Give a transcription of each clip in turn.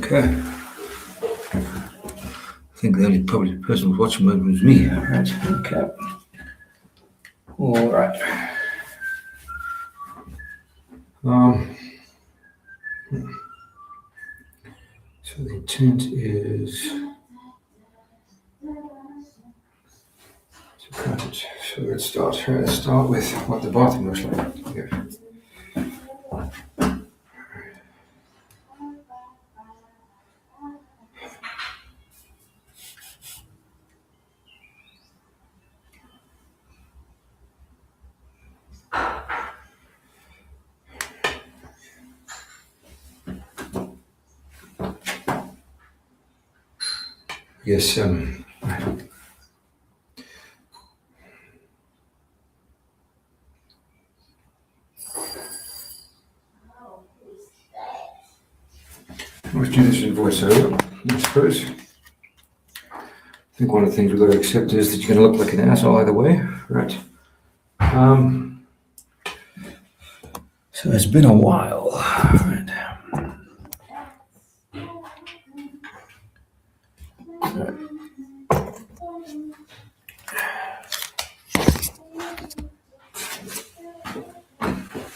Okay. I think the only probably person who's watching was me. Right. Okay. All right. So the intent is to cut it. So let's start with what the bathroom looks like here. Yes. Let's do this in voiceover, I suppose. I think one of the things we've got to accept is that you're going to look like an asshole either way, right? So it's been a while. Right.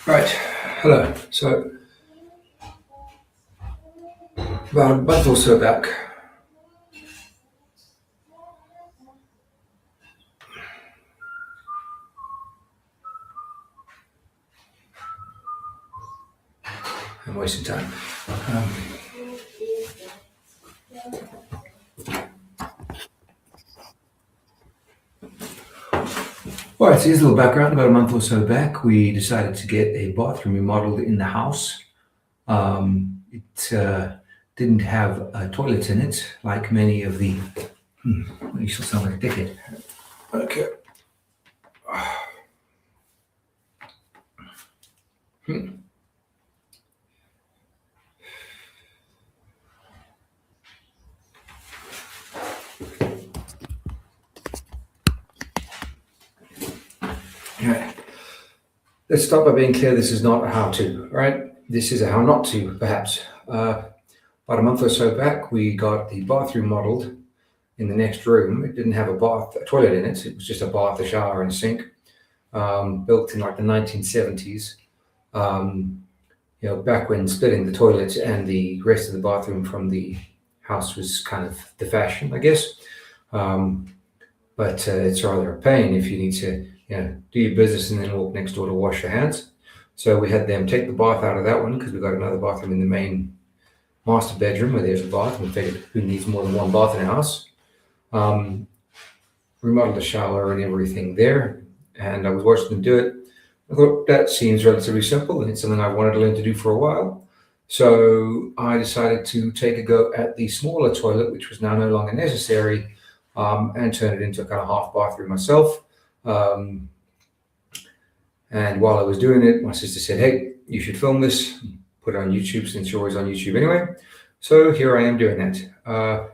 Right. Hello. So about a month or so back, I'm wasting time. All right, so here's a little background. About a month or so back, we decided to get a bathroom remodeled in the house. It didn't have a toilet in it, like many of the. You still sound like a dickhead. Okay. Okay. Let's start by being clear. This is not a how-to, right? This is a how not to, perhaps. About a month or so back, we got the bathroom modeled in the next room. It didn't have a toilet in it. It was just a bath, a shower, and a sink. Built in like the 1970s. Back when splitting the toilet and the rest of the bathroom from the house was kind of the fashion, I guess. But it's rather a pain if you need to, do your business and then walk next door to wash your hands. So we had them take the bath out of that one because we got another bathroom in the main master bedroom where there's a bath. And we figured who needs more than one bath in a house? Remodeled the shower and everything there. And I was watching them do it. I thought that seems relatively simple and it's something I wanted to learn to do for a while. So I decided to take a go at the smaller toilet, which was now no longer necessary, and turn it into a kind of half bathroom myself. And while I was doing it, my sister said, hey, you should film this, put it on YouTube since you're always on YouTube anyway. So here I am doing that.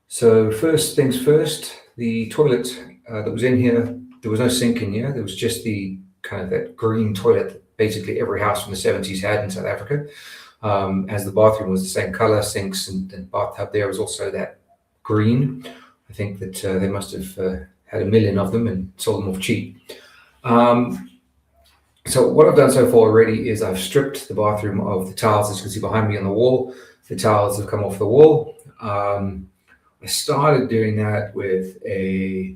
So first things first, the toilet that was in here, there was no sink in here. There was just the kind of that green toilet that basically every house from the 70s had in South Africa. As the bathroom was the same color, sinks and bathtub there was also that green. I think that they must have had a million of them and sold them off cheap. So what I've done so far already is I've stripped the bathroom of the tiles, as you can see behind me on the wall. The tiles have come off the wall. I started doing that with a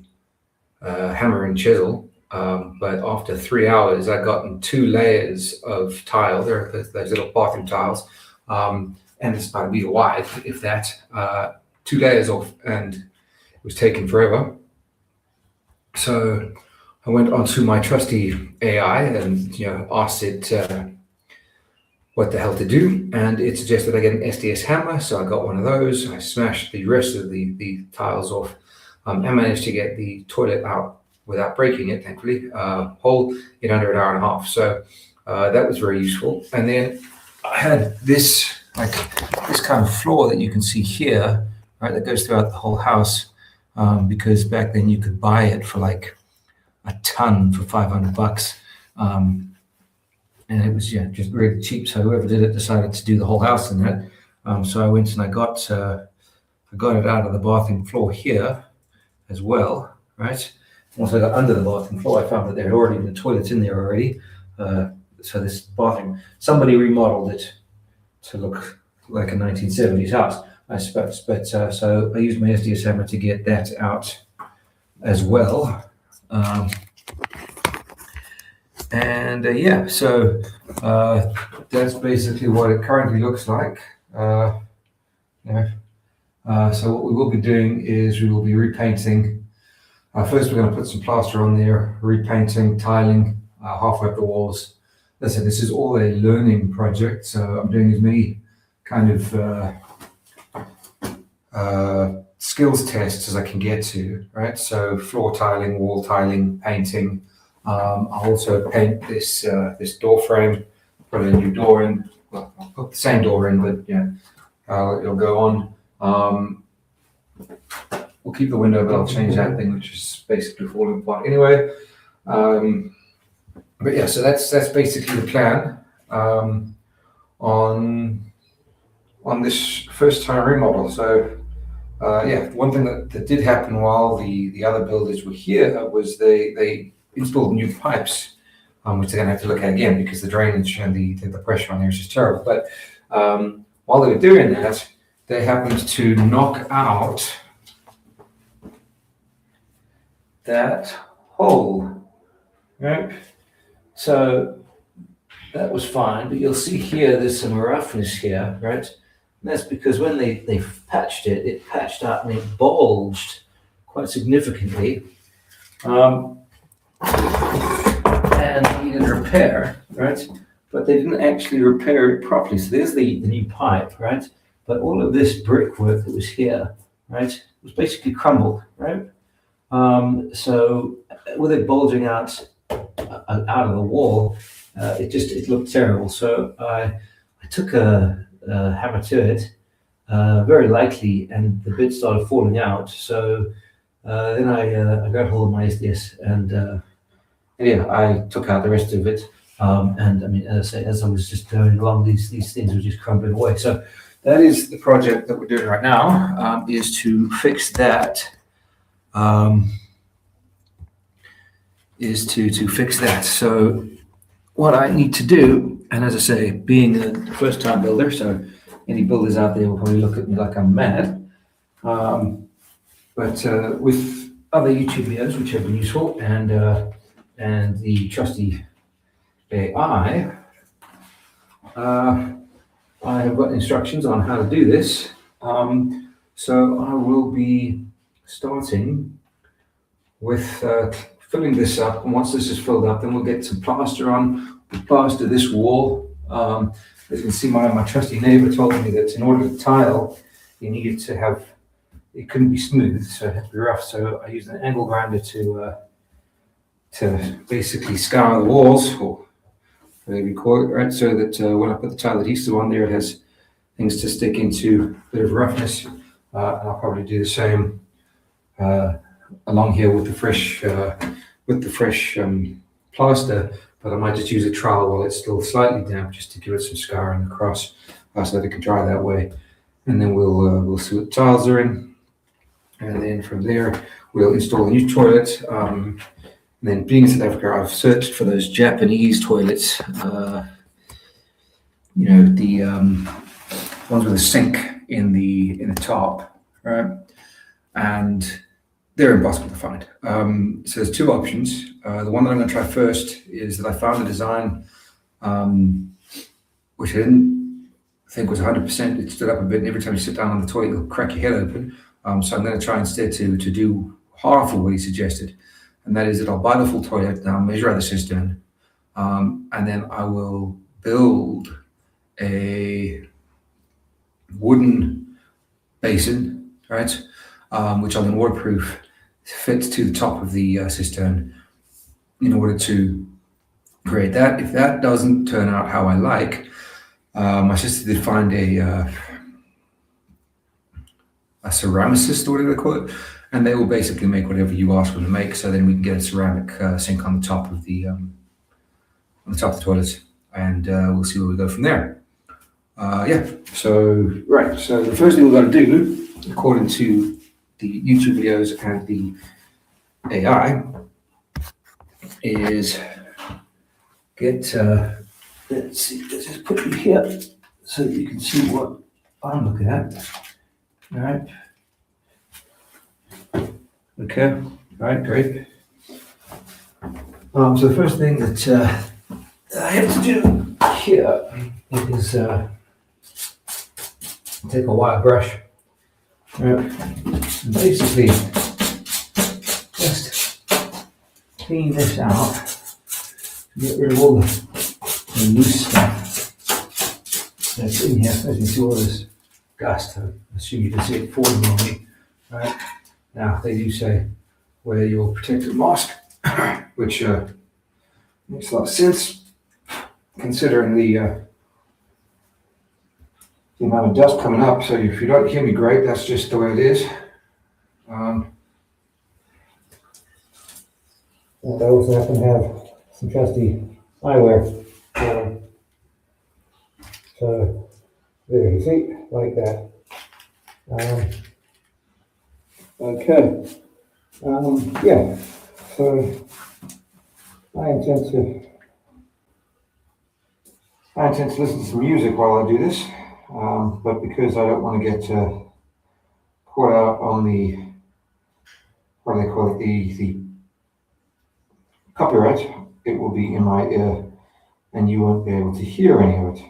hammer and chisel, but after 3 hours, I'd gotten 2 layers of tile. There are those little bathroom tiles, and it's about a meter wide, if that. 2 layers off, and it was taking forever. So I went onto my trusty AI and asked it what the hell to do, and it suggested I get an SDS hammer. So I got one of those. I smashed the rest of the tiles off, and managed to get the toilet out without breaking it, thankfully, whole in under an hour and a half. So that was very useful. And then I had this like this kind of floor that you can see here, right, that goes throughout the whole house, because back then you could buy it for like a ton for $500, and it was just really cheap. So whoever did it decided to do the whole house in that. So I went and I got it out of the bathroom floor here as well, right? Once I got under the bathroom floor, I found that there had already been toilets in there already. So this bathroom, somebody remodeled it to look like a 1970s house, I suppose. But so I used my SDS hammer to get that out as well. So that's basically what it currently looks like. So what we will be doing is we will be repainting. First, we're going to put some plaster on there, repainting, tiling, halfway up the walls. As I said, this is all a learning project, so I'm doing as many kind of skills tests as I can get to, right? So floor tiling, wall tiling, painting. I'll also paint this door frame, put a new door in. Well, I'll put the same door in, but it'll go on. We'll keep the window, but I'll change that thing, which is basically falling apart anyway. But yeah, so that's basically the plan on this first time remodel. So one thing that did happen while the other builders were here was they installed new pipes, which they're going to have to look at again because the drainage and the pressure on there is just terrible. But while they were doing that, they happened to knock out that hole, right? So that was fine, but you'll see here there's some roughness here, right? And that's because when they patched it, it patched up and it bulged quite significantly, and needed repair, right? But they didn't actually repair it properly. So there's the new pipe, right? But all of this brickwork that was here, right, was basically crumbled, right? So with it bulging out of the wall, it looked terrible. So I took a hammer to it, very lightly, and the bit started falling out. So then I got hold of my SDS and I took out the rest of it. And I mean, as I say, as I was just going along, these things were just crumbling away. So that is the project that we're doing right now, is to fix that. Is to fix that. So what I need to do, and as I say, being a first-time builder, so any builders out there will probably look at me like I'm mad. But with other YouTube videos, which have been useful, and the trusty AI, I have got instructions on how to do this. So I will be starting with filling this up, and once this is filled up, then we'll get some plaster on. We'll plaster this wall. As you can see, my trusty neighbor told me that in order to tile, you needed to have, it couldn't be smooth, so it had to be rough. So I used an angle grinder to basically scour the walls, or whatever you call it, right? So that when I put the tile adhesive on there, it has things to stick into, a bit of roughness. And I'll probably do the same along here with the fresh plaster, but I might just use a trowel while it's still slightly damp, just to give it some scouring across, so that it can dry that way. And then we'll see what the tiles are in, and then from there we'll install a new toilet. And then, being in South Africa, I've searched for those Japanese toilets, the ones with a sink in the top, right? And they're impossible to find. So there's two options. The one that I'm going to try first is that I found a design which I didn't think was 100%. It stood up a bit, and every time you sit down on the toilet, it'll crack your head open. So I'm going to try instead to do half of what he suggested, and that is that I'll buy the full toilet, and I'll measure out the cistern, and then I will build a wooden basin, right? Which I'll then waterproof, fit to the top of the cistern in order to create that. If that doesn't turn out how I like, My sister did find a ceramicist or whatever they call it, and they will basically make whatever you ask them to make. So then we can get a ceramic sink on the top of the toilet, and we'll see where we go from there. Yeah. So right. So the first thing we've got to do, according to the YouTube videos and the AI, is get. Let's see. Let's just put you here so that you can see what I'm looking at. All right. Okay. All right. Great. So the first thing that I have to do here is take a wire brush, and basically just clean this out, get rid of all the loose stuff that's in here. As you can see all this dust, I assume you can see it falling on me. Right. Now they do say wear your protective mask, which makes a lot of sense considering the amount of dust coming up. So if you don't hear me great, that's just the way it is. And I also happen to have some trusty eyewear. So there you see, like that. Okay. Yeah. So I intend to listen to some music while I do this, but because I don't want to get caught out on the, what do they call it, the copyright, it will be in my ear and you won't be able to hear any of it.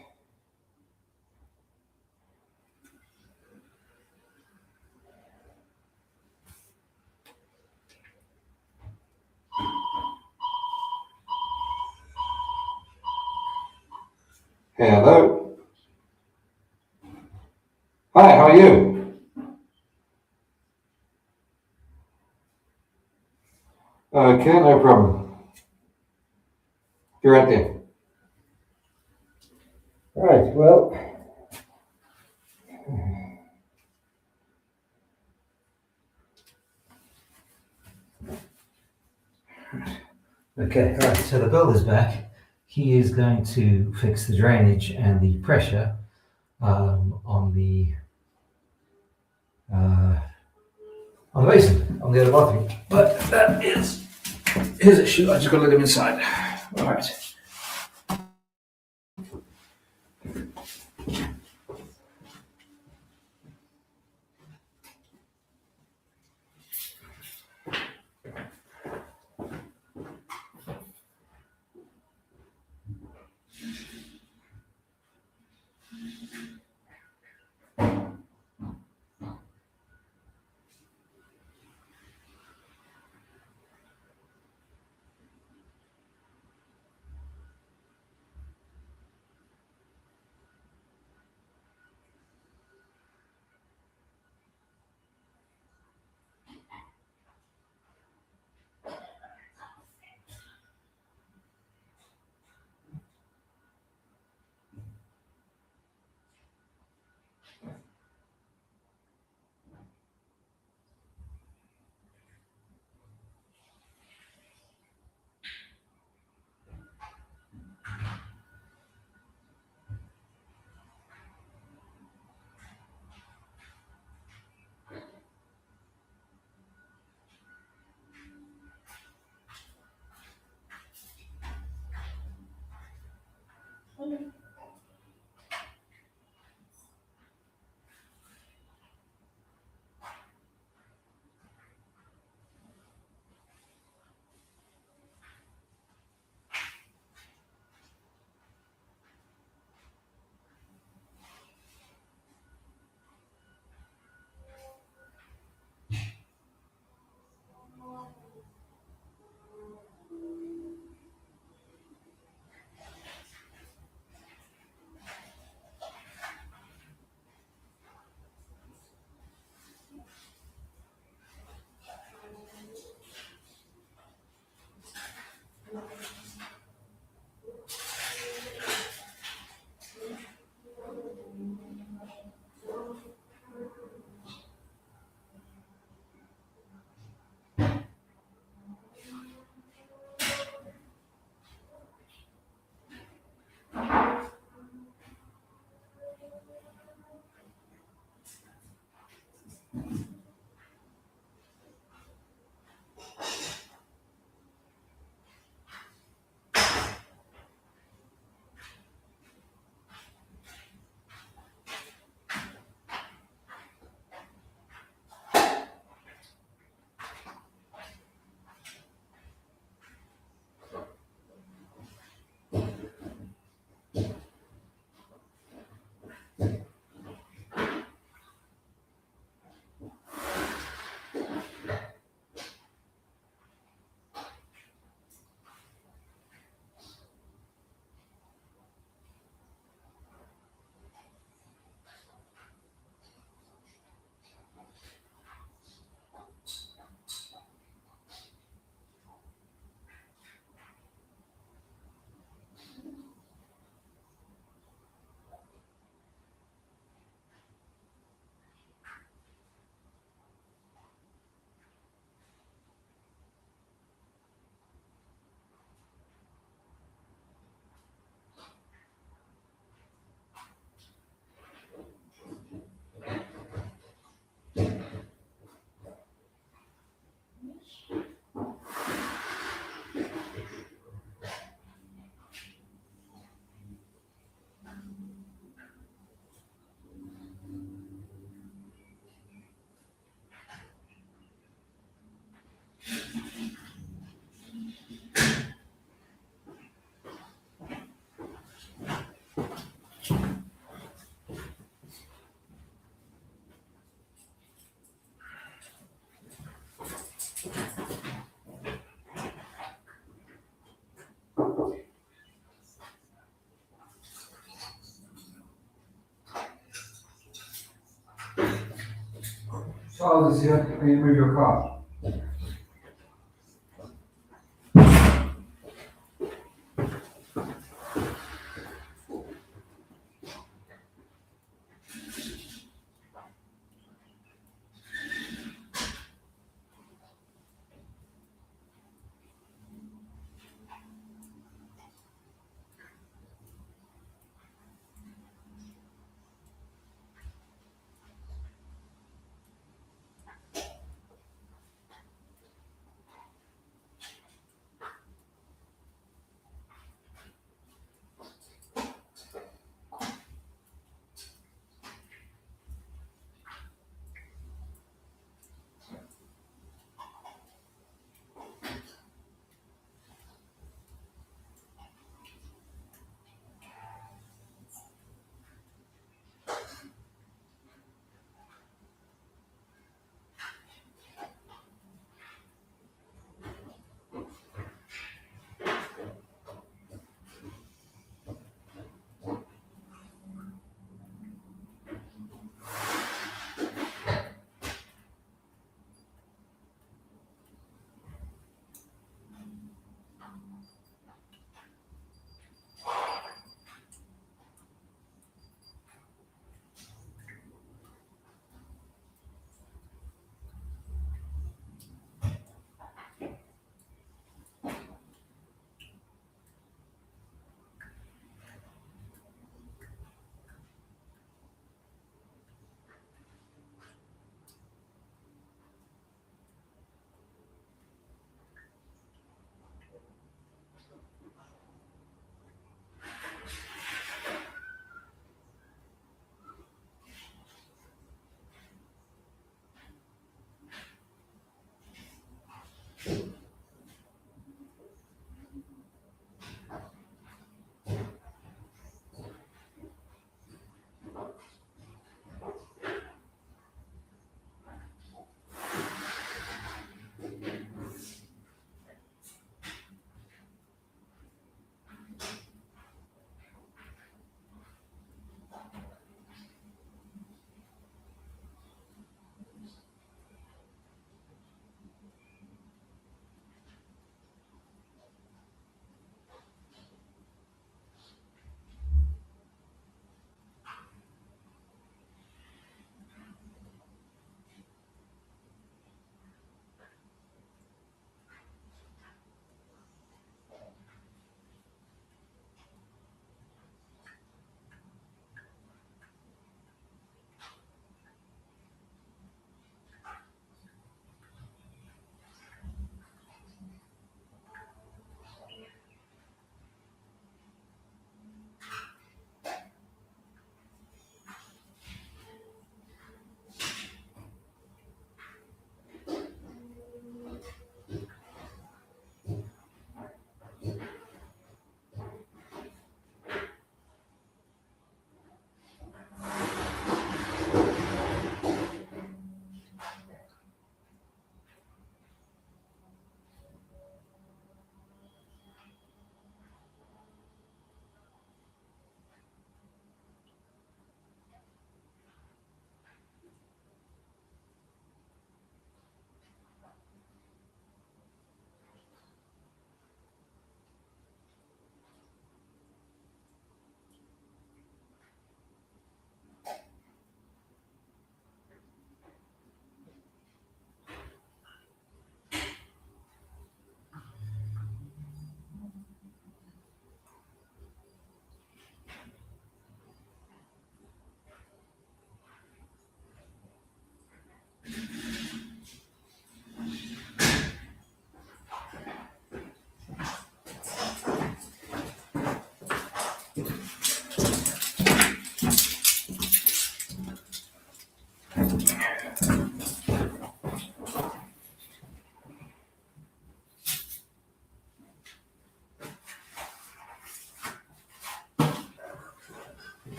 Hello. Hi, how are you? Okay, no problem. You're right there. All right, well. Okay, all right, so the builder's back. He is going to fix the drainage and the pressure on the basin, on the other bathroom. But that is his issue. I just gotta let him inside. All right. Charles is here. Can you move your car?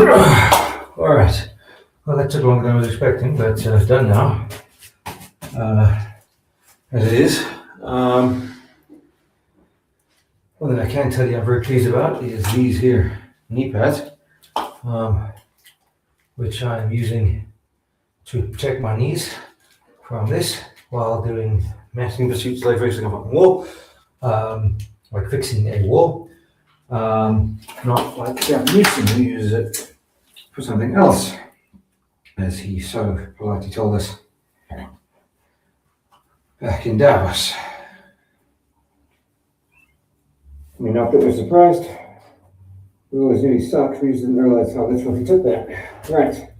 All right. Well, that took longer than I was expecting, but done now. As it is. One thing I can tell you I'm very pleased about is these here knee pads, which I'm using to protect my knees from this while doing messing pursuits like racing up on the wall, like fixing a wall. Not like Gavin Newsom uses it for something else, as he so politely told us back in Davos. I mean, not that we're surprised. We always knew he sucked, we just didn't realize how literal he took that. Right.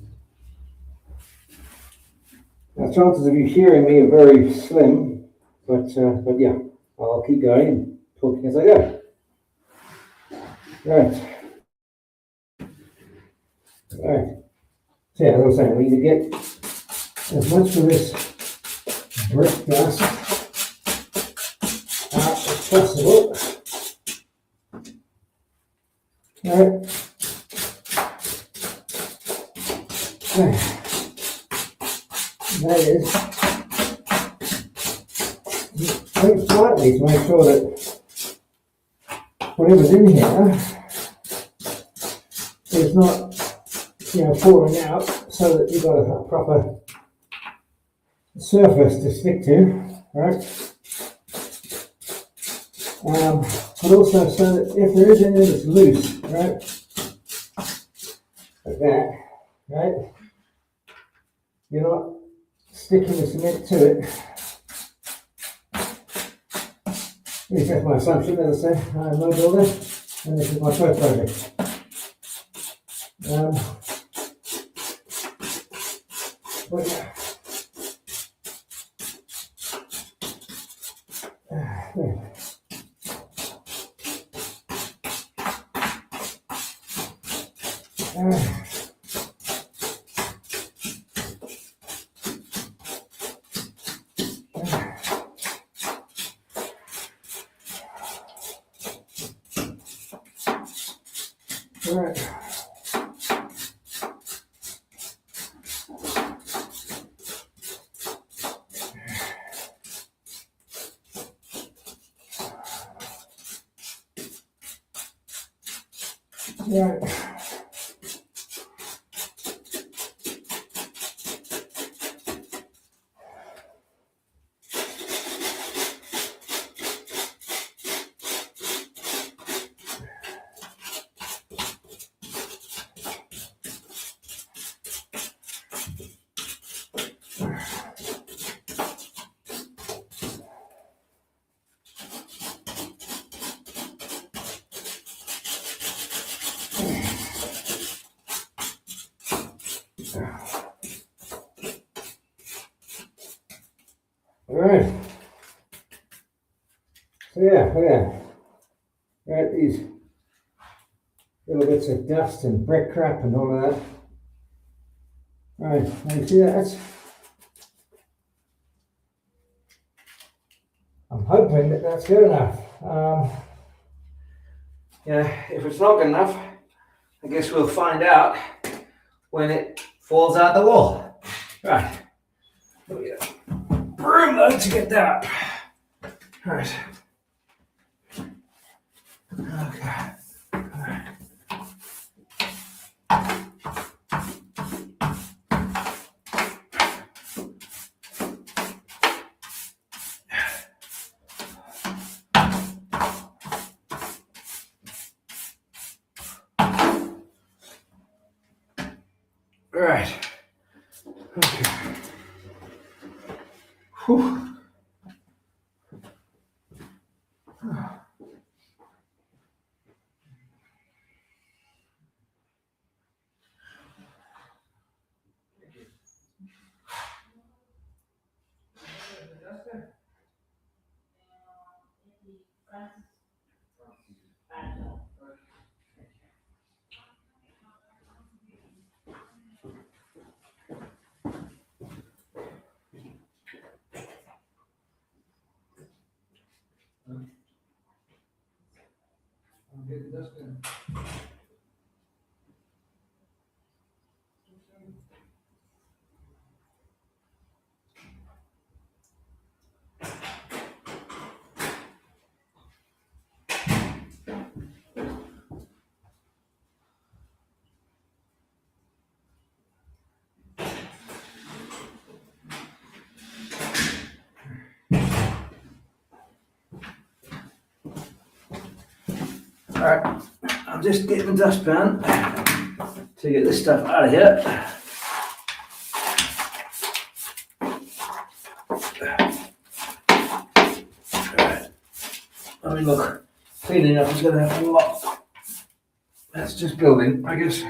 Now, chances of you hearing me are very slim, but yeah, I'll keep going and talking as I go. Right. Alright. So yeah, as I was saying, we need to get as much of this brick dust out as possible. Alright. That is, very slightly to make sure that whatever's in here is not, falling out, so that you've got a proper surface to stick to, right? But also so that if there is anything that's loose, right, like that, right, you're not sticking the cement to it. At least that's my assumption, as I say. I'm no builder, and this is my first project. But yeah. Right. Right. Alright. So yeah. Right, these little bits of dust and brick crap and all of that. Alright, now you see that? I'm hoping that that's good enough. If it's not good enough, I guess we'll find out when it falls out the wall. Right. Broom though to get that up. Right. Okay. Right. Okay. Whew. I'm getting dust in. Alright, I'll just get the dustpan to get this stuff out of here. Alright. I mean, look, cleaning up is going to happen a lot. That's just building, I guess.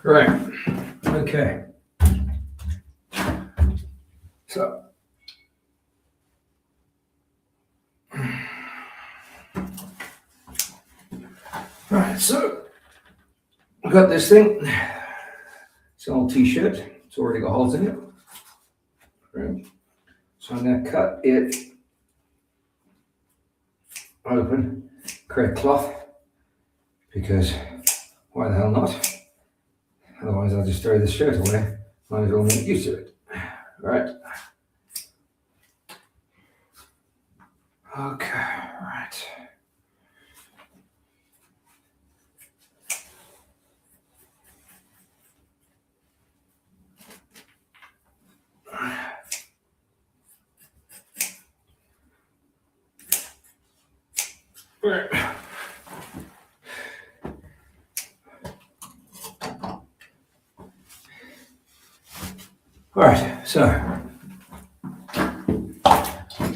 Right. Okay. So. Right, so I've got this thing. It's an old t-shirt. It's already got holes in it. Right. So I'm going to cut it open, create cloth, because why the hell not? Otherwise I'll just throw this shirt away. Might as well make use of it. Right. Okay, right. Right. All right, so,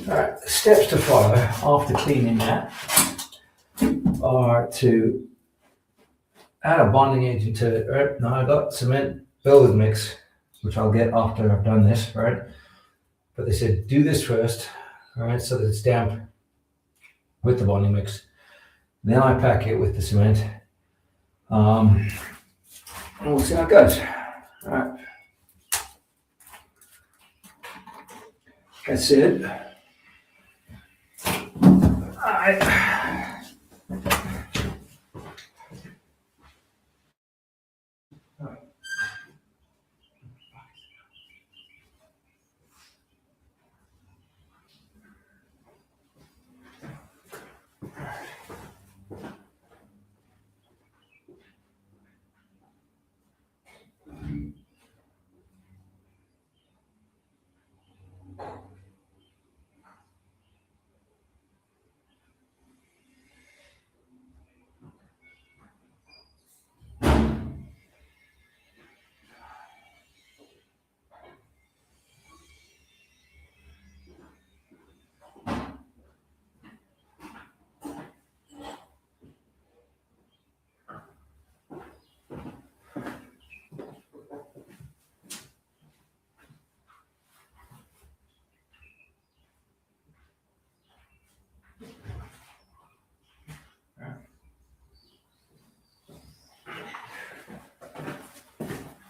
the steps to follow after cleaning that are to add a bonding agent to it. Right now I've got cement builder's mix, which I'll get after I've done this, right? But they said do this first, all right, so that it's damp with the bonding mix. Then I pack it with the cement. And we'll see how it goes. All right. That's it.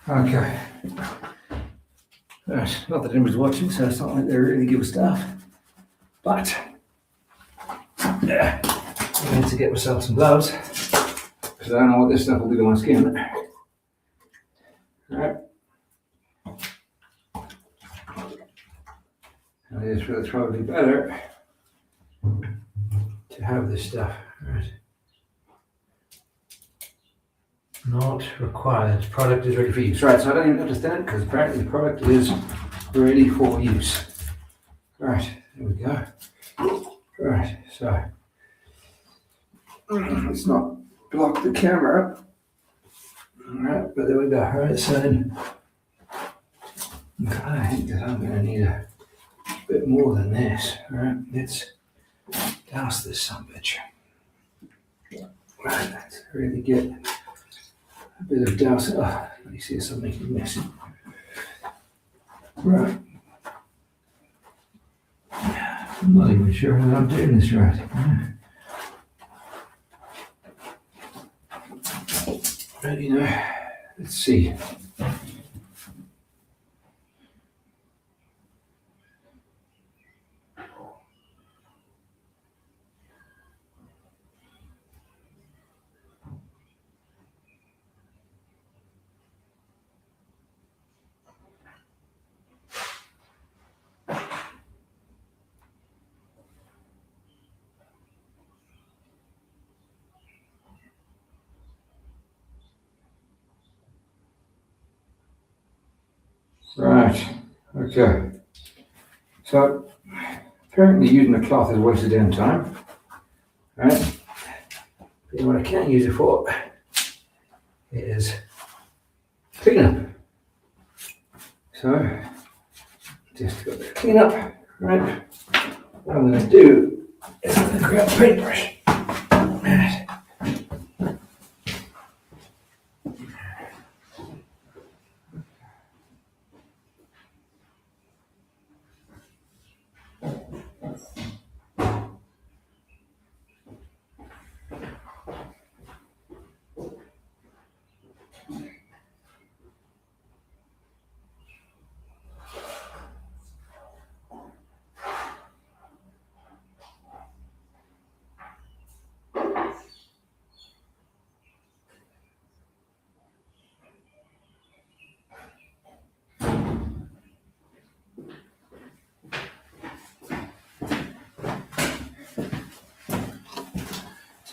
Okay. Right. Not that anybody's watching, so it's not like they really give a stuff. But yeah, I need to get myself some gloves because I don't know what this stuff will do to my skin. Right. I just feel it's probably better to have this stuff. Right. Not required. Product is ready for use. Right, so I don't even have to stand because apparently the product is ready for use. Right, there we go. Right, so let's not block the camera. Alright, but there we go. Alright, so then I think that I'm going to need a bit more than this. Alright, let's douse this sumbitch. Right, let's really get a bit of dousing. Oh, you see something making a mess. Right. I'm not even sure that I'm doing this right. But you know, let's see. Right, okay. So apparently using a cloth is a waste of damn time. Right? But what I can use it for is cleanup. So just got to clean up, right? What I'm going to do is I'm going to grab a paintbrush. Right.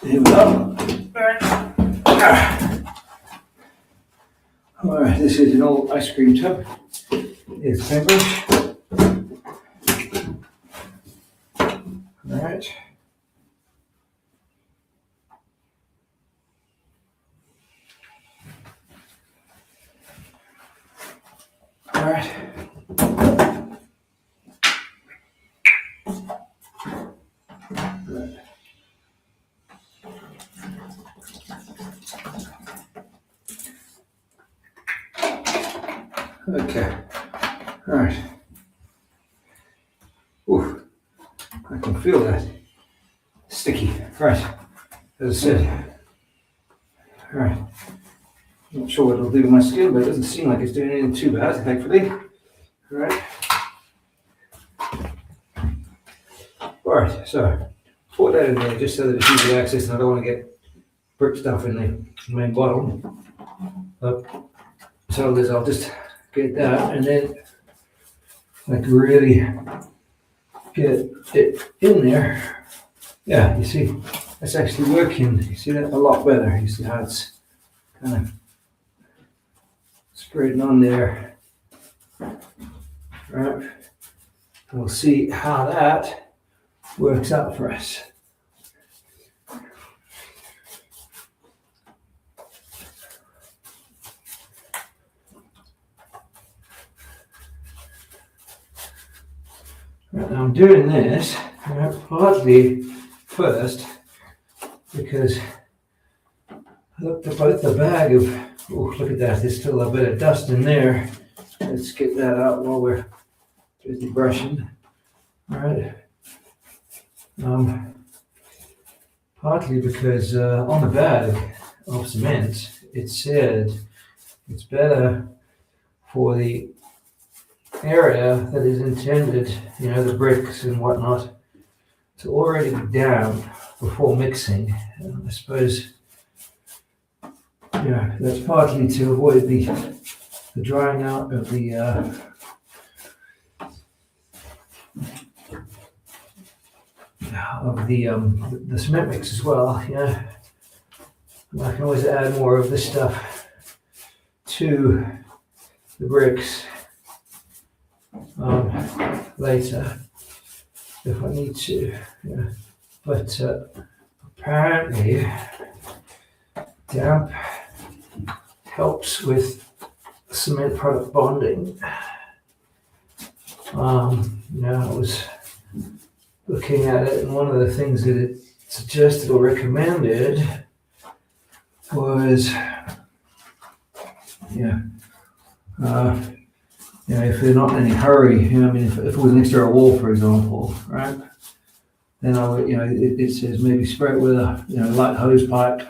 Here we go. All right, this is an old ice cream tub. It's paintbrush. All right. All right. Okay. All right. Ooh, I can feel that. Sticky. Right. As I said. All right. Not sure what it'll do to my skin, but it doesn't seem like it's doing anything too bad, thankfully. All right. All right. So, put that in there just so that it's easy to access, and I don't want to get brick stuff in the main bottle. So I'll just get that, and then like really get it in there. Yeah, you see, it's actually working. You see that a lot better. You see how it's kind of spreading on there. Right. We'll see how that works out for us. Right, I'm doing this partly first because I looked about the bag of, oh, look at that, there's still a bit of dust in there. Let's get that out while we're busy brushing. All right. Partly because on the bag of cement, it said it's better for the area that is intended, you know, the bricks and whatnot, to already be damp before mixing. I suppose, yeah, that's partly to avoid the drying out of the cement mix as well. Yeah, and I can always add more of this stuff to the bricks later if I need to. Yeah. But apparently damp helps with cement product bonding. I was looking at it, and one of the things that it suggested or recommended was, if they're not in any hurry, if it was next to a wall, for example, right, then I would, it says maybe spray it with a, light hose pipe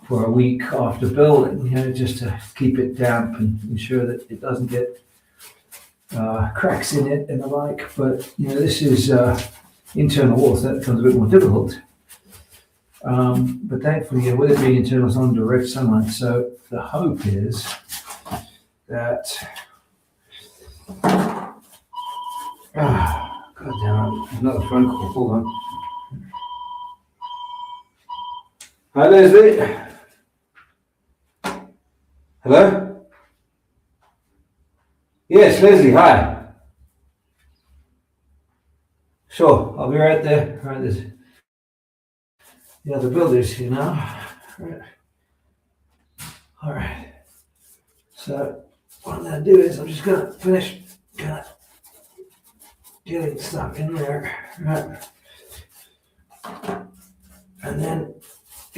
for a week after building, just to keep it damp and ensure that it doesn't get cracks in it and the like. But, this is internal walls, so that becomes a bit more difficult. But thankfully, with it being internal, it's on direct sunlight. So the hope is that, God damn it, another phone call, hold on. Hi, Leslie. Hello? Yes, Leslie, hi. Sure, I'll be right there. Right, there's the other builders here now. Right. All right. So what I'm going to do is I'm just going to finish getting stuff in there. Right. And then,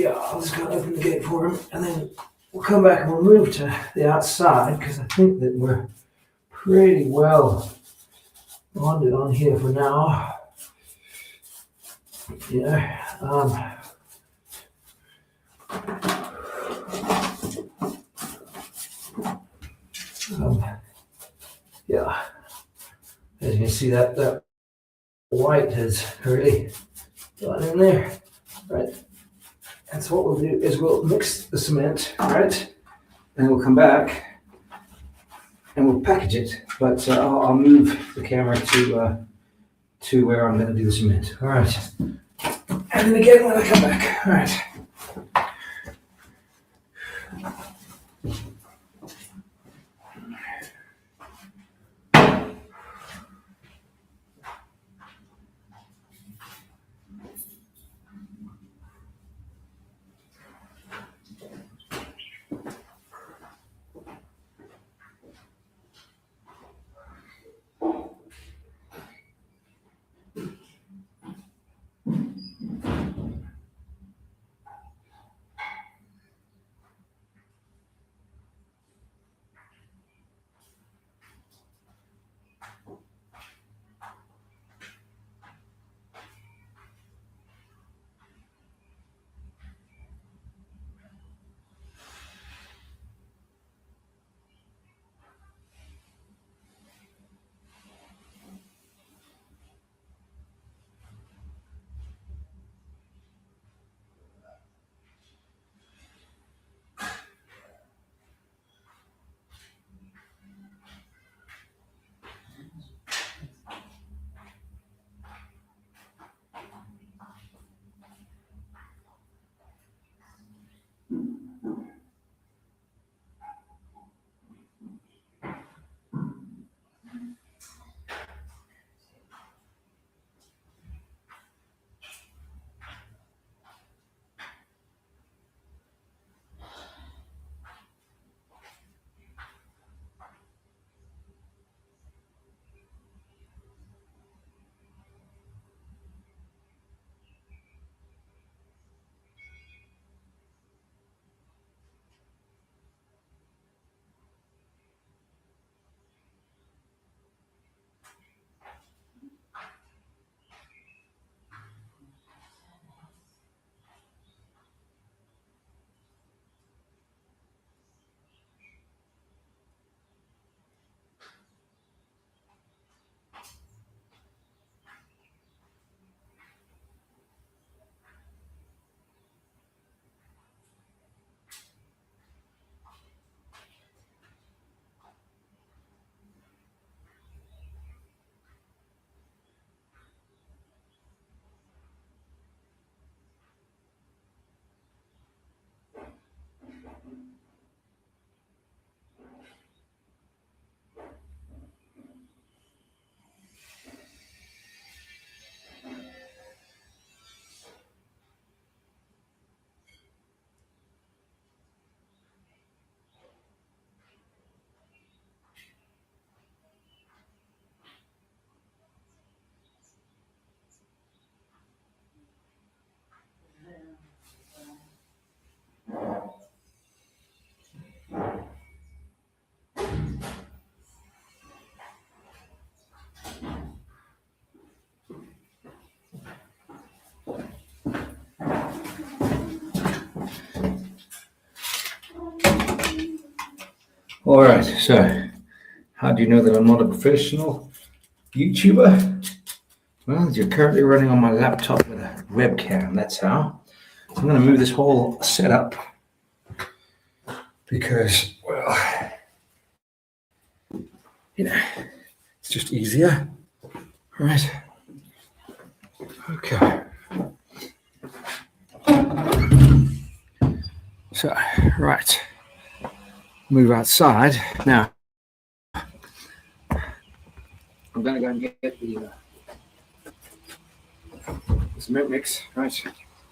I'll just go open the gate for him, and then we'll come back and we'll move to the outside, because I think that we're pretty well bonded on here for now. As you can see, that white has really gone in there, right? And so what we'll do is we'll mix the cement, right? And we'll come back and we'll package it. But I'll move the camera to where I'm going to do the cement. All right. And then again when I come back. All right. All right, so how do you know that I'm not a professional YouTuber? Well, you're currently running on my laptop with a webcam, that's how. So I'm going to move this whole setup because, well, it's just easier. All right. Okay. So, right. Move outside. Now, I'm going to go and get the cement mix, right?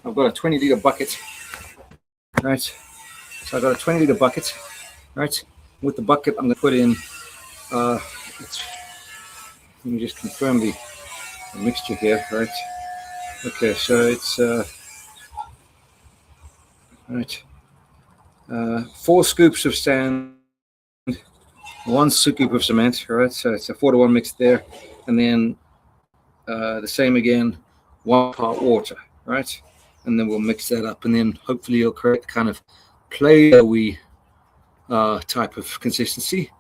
I've got a 20-litre bucket, right? So I've got a 20-litre bucket, right? With the bucket, I'm going to put in, let me just confirm the mixture here, right? Okay, so it's, right, 4 scoops of sand, 1 scoop of cement, right? So it's a 4-to-1 mix there. And then the same again, 1 part water, right? And then we'll mix that up, and then hopefully you'll create the kind of Play-Doh-y type of consistency,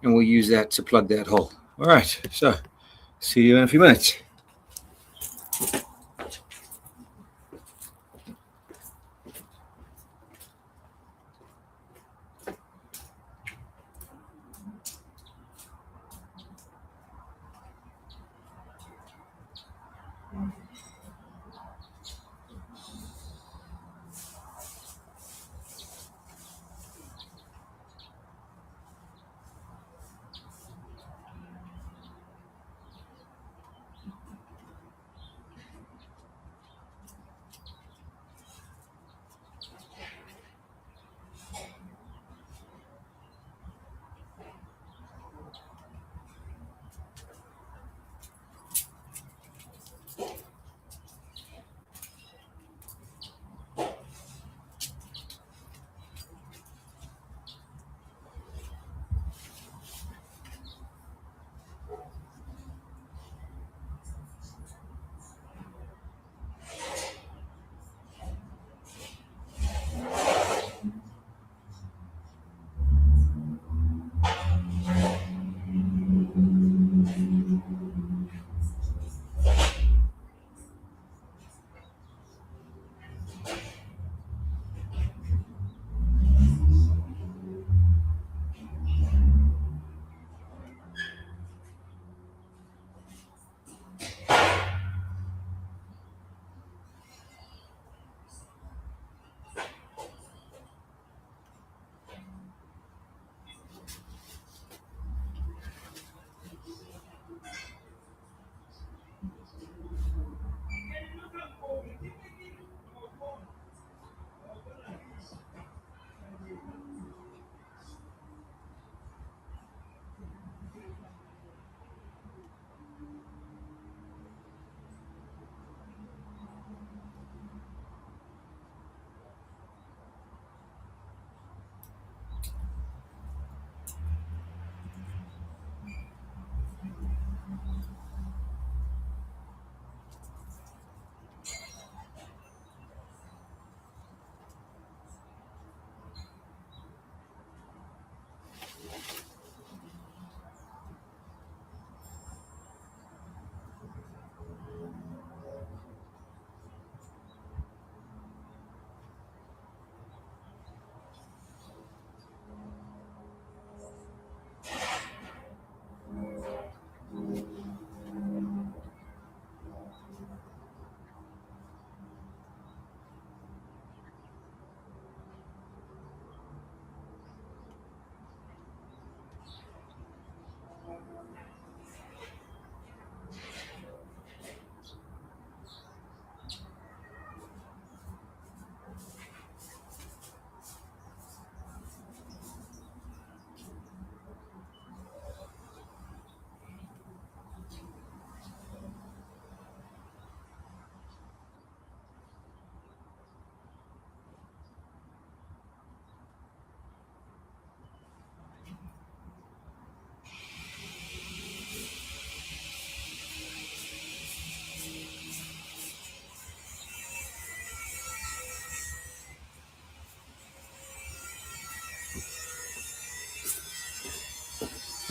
and we'll use that to plug that hole. All right, so see you in a few minutes.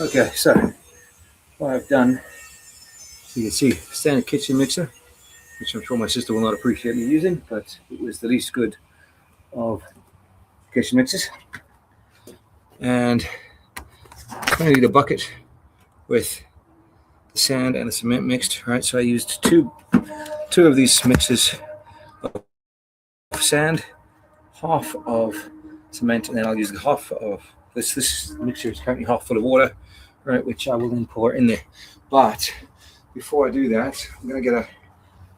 Okay, so what I've done, you can see standard kitchen mixer, which I'm sure my sister will not appreciate me using, but it was the least good of kitchen mixers. And I'm going to need a bucket with the sand and the cement mixed, right? So I used two of these mixes of sand, half of cement, and then I'll use the half of this mixture is currently half full of water, right, which I will then pour in there. But before I do that, I'm going to get a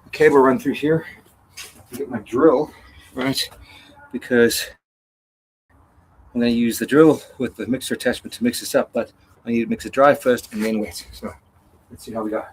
cable run through here and get my drill, right, because I'm going to use the drill with the mixer attachment to mix this up, but I need to mix it dry first and then wet. So let's see how we go.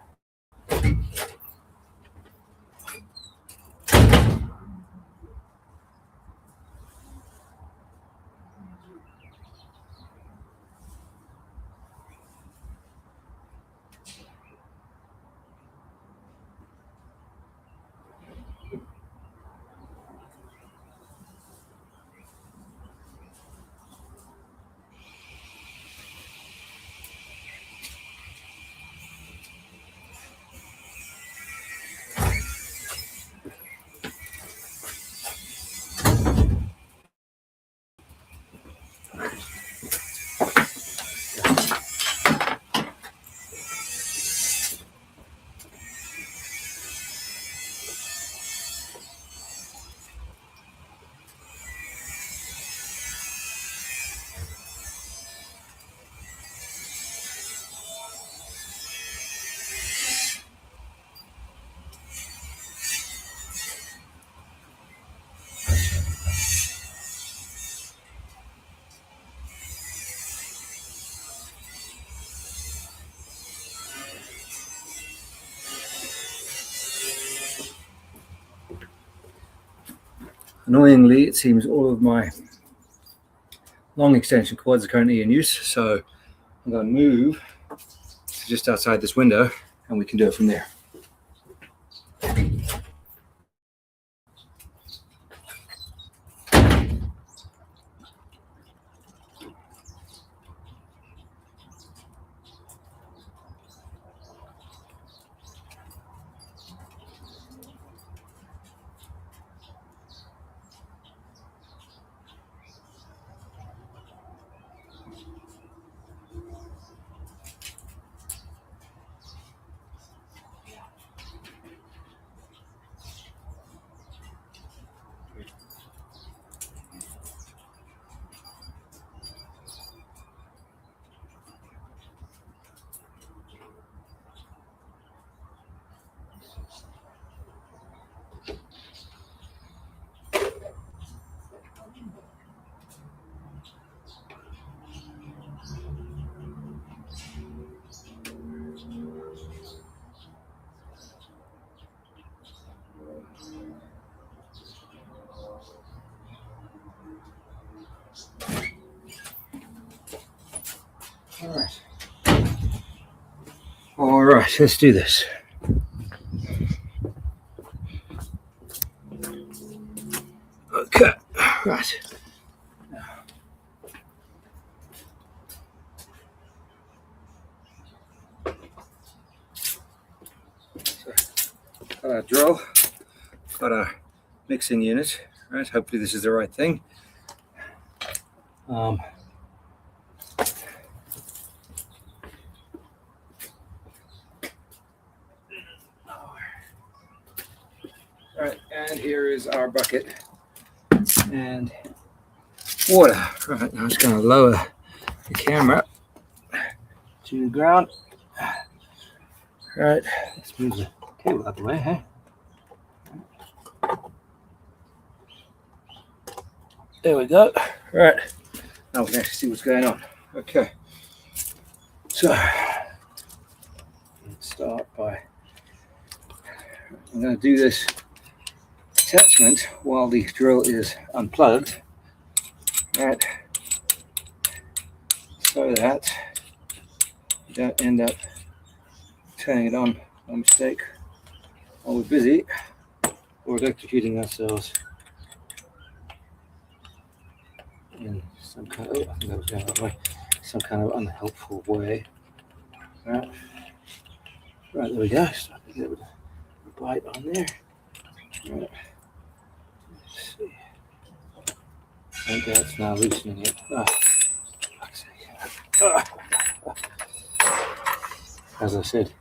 Annoyingly, it seems all of my long extension cords are currently in use, so I'm going to move to just outside this window and we can do it from there. All right, let's do this. Okay, right. Got our drill, got our mixing unit, right? Hopefully this is the right thing. All right, and here is our bucket and water. Right, now I'm just going to lower the camera to the ground. Right, let's move the cable out the way, huh? There we go. Right, now we can actually see what's going on. Okay, so let's start by, I'm going to do this attachment while the drill is unplugged, right, so that you don't end up turning it on by mistake while we're busy or electrocuting ourselves in some kind of, I think that was going that way, some kind of unhelpful way. Right, there we go. Start to get a bite on there. Right. Let's see. I think that's now loosening it. As I said,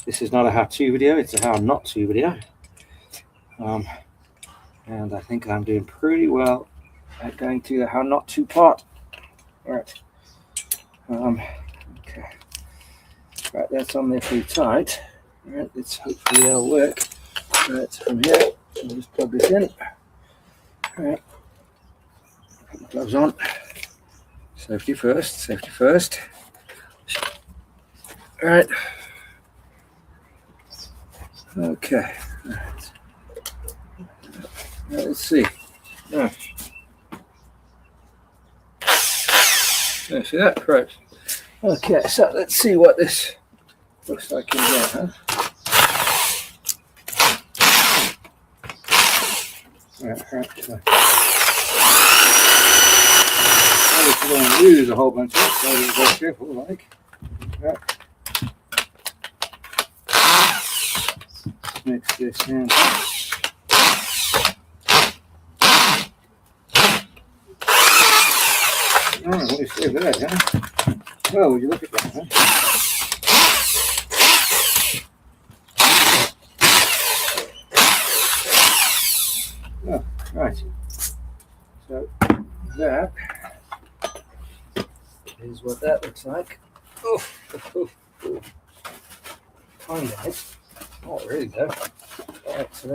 this is not a how-to video, it's a how not to video. And I think I'm doing pretty well at going to the how not to part. Right. Okay. Right, that's on there pretty tight. Right, let's hopefully that'll work. Right, from here, I'll just plug this in. Right. Put my gloves on. Safety first, safety first. Right. Okay. Right. Let's see. Right. See that? Right. Okay, so let's see what this looks like in there, huh? Right. Obviously, don't lose a whole bunch of it, so you're very careful, like. Right. Mix this in. Oh, what do you say of that, huh? Well, would you look at that, huh? Oh, right. So that is what that looks like. Oh. Tiny nice. Oh, really though. Alright, so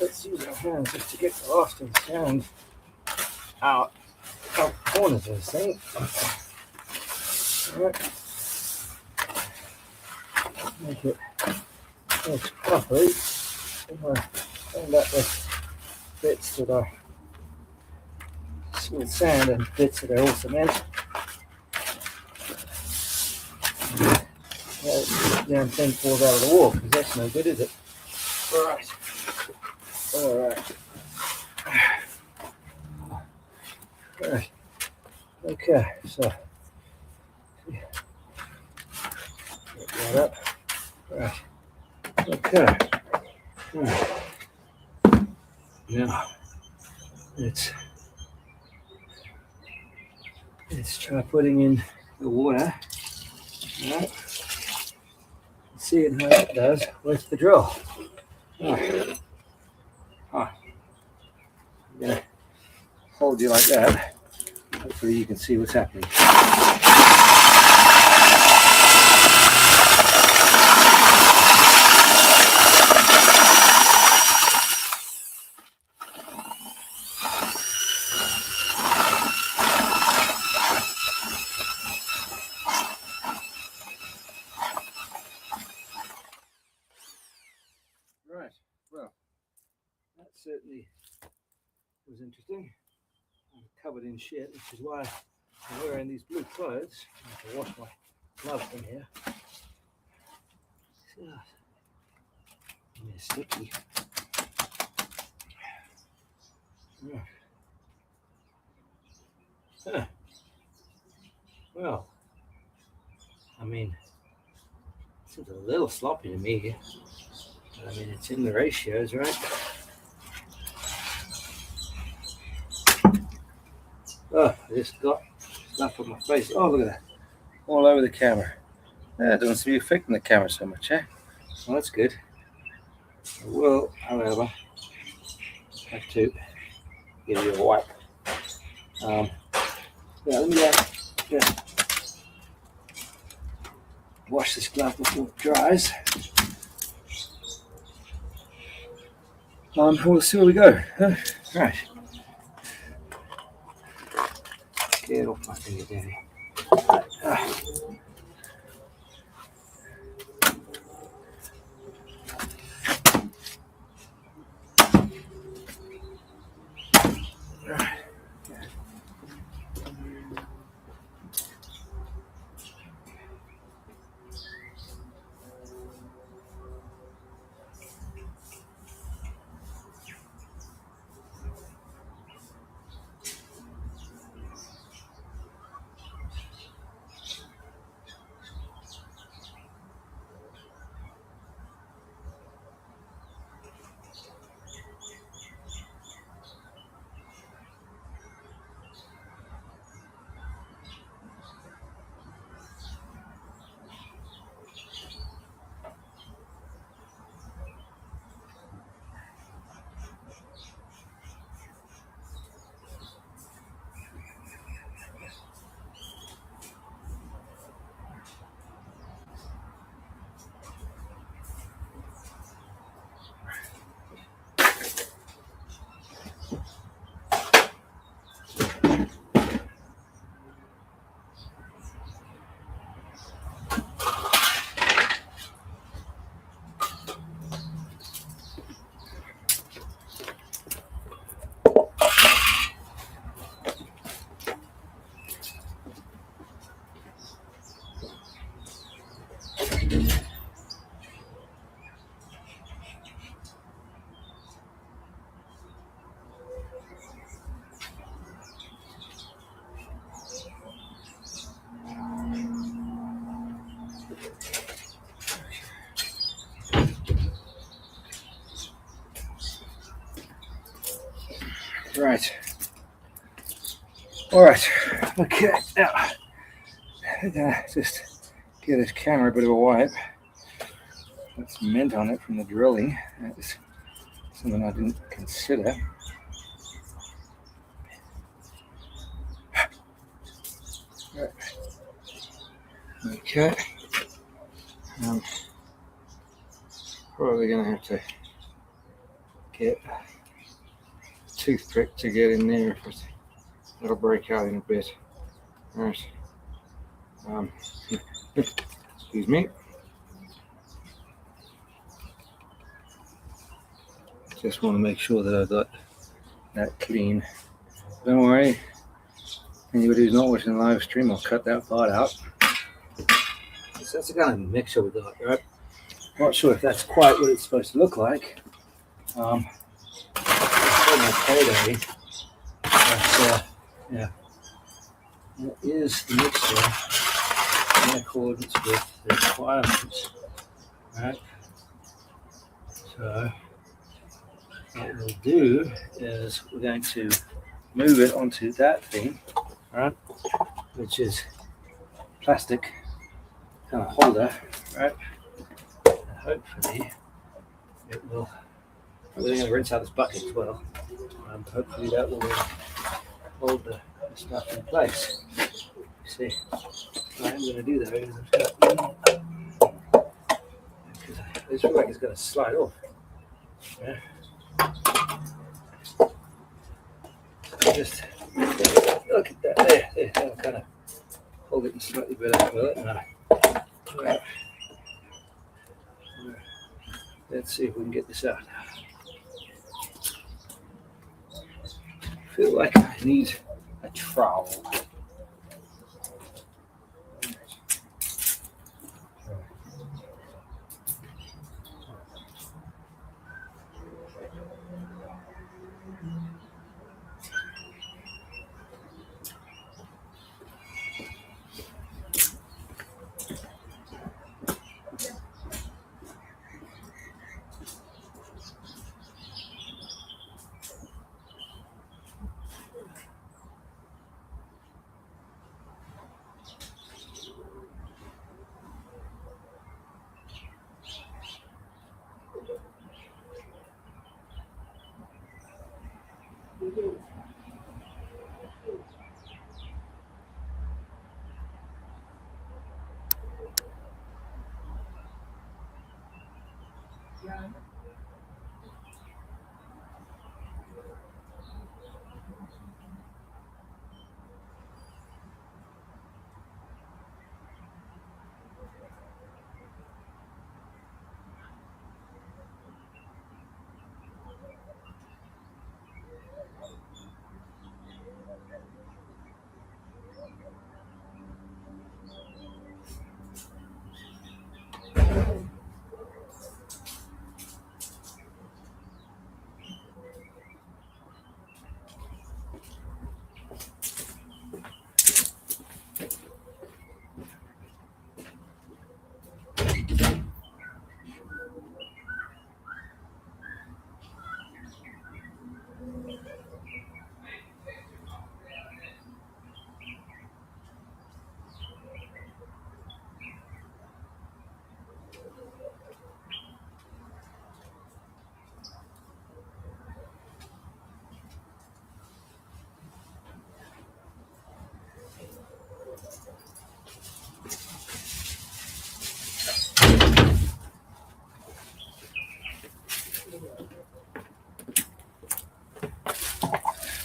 let's use our hands just to get the last of the sand out the corners of this thing. Alright. Make it nice properly. Find out the bits that are smooth sand and bits that are all cement. That damn thing falls out of the wall because that's no good, is it? Alright. Alright. Okay, so get that up. Right. Okay. Now let's try putting in the water. Right. Seeing how that does with the drill. I'm gonna hold you like that. Hopefully you can see what's happening. Right, well, that certainly was interesting. I'm covered in shit, which is why I'm wearing these blue clothes. I have to wash my gloves in here. It's sticky. Huh. Well, I mean, this is a little sloppy to me. I mean, it's in the ratios, right? Oh, I just got stuff on my face. Oh, look at that. All over the camera. It doesn't seem to be affecting the camera so much, eh? Well, that's good. I will, however, have to give you a wipe. Let me wash this glove before it dries. We'll see where we go. Right. Get off my finger, Danny. Right. All right. Okay. Now, I'm gonna just give this camera a bit of a wipe. Got some mint on it from the drilling. That's something I didn't consider. Right. Okay. Probably gonna have to get a toothpick to get in there if it'll break out in a bit. All right. Excuse me. Just want to make sure that I've got that clean. Don't worry. Anybody who's not watching the live stream, I'll cut that part out. So that's the kind of mixture we got, right? Not sure if that's quite what it's supposed to look like. It's almost payday. But, yeah. That is the mixture in accordance with the requirements, right? So what we'll do is we're going to move it onto that thing, right? Which is plastic kind of holder, right? And hopefully it will. We're going to rinse out this bucket as well. Hopefully that will hold the stuff in place. See, what I'm going to do though is I just feel like it's going to slide off. Yeah. Just look at that there. That'll kind of hold it in slightly better. Will it? No. Right. Let's see if we can get this out. I feel like I need a trowel.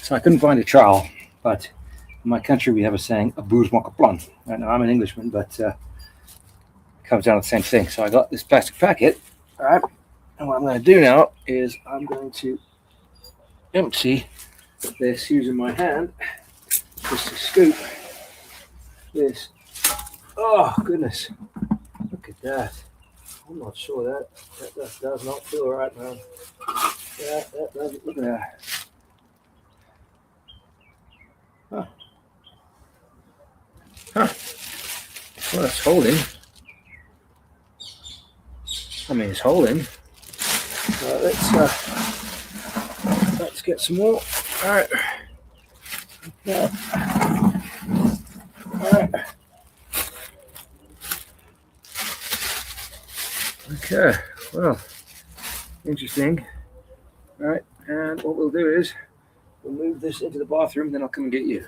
So I couldn't find a trowel, but in my country we have a saying, a bourge manque a plan. I know I'm an Englishman, but it comes down to the same thing. So I got this plastic packet, all right? And what I'm going to do now is I'm going to empty this using my hand just to scoop this. Oh, goodness. Look at that. I'm not sure that does not feel right, man. That doesn't look at that. Huh. Well, it's holding. I mean, it's holding. Let's get some more. All right. Yeah. All right. Okay. Well, interesting. All right. And what we'll do is we'll move this into the bathroom, then I'll come and get you.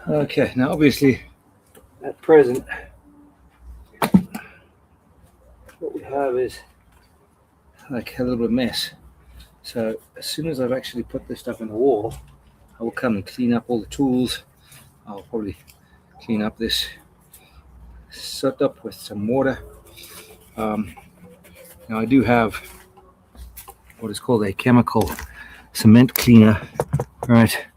Okay, now obviously at present what we have is like a little bit of mess. So as soon as I've actually put this stuff in the wall, I will come and clean up all the tools. I'll probably clean up this soot up with some water. Now I do have what is called a chemical cement cleaner, right?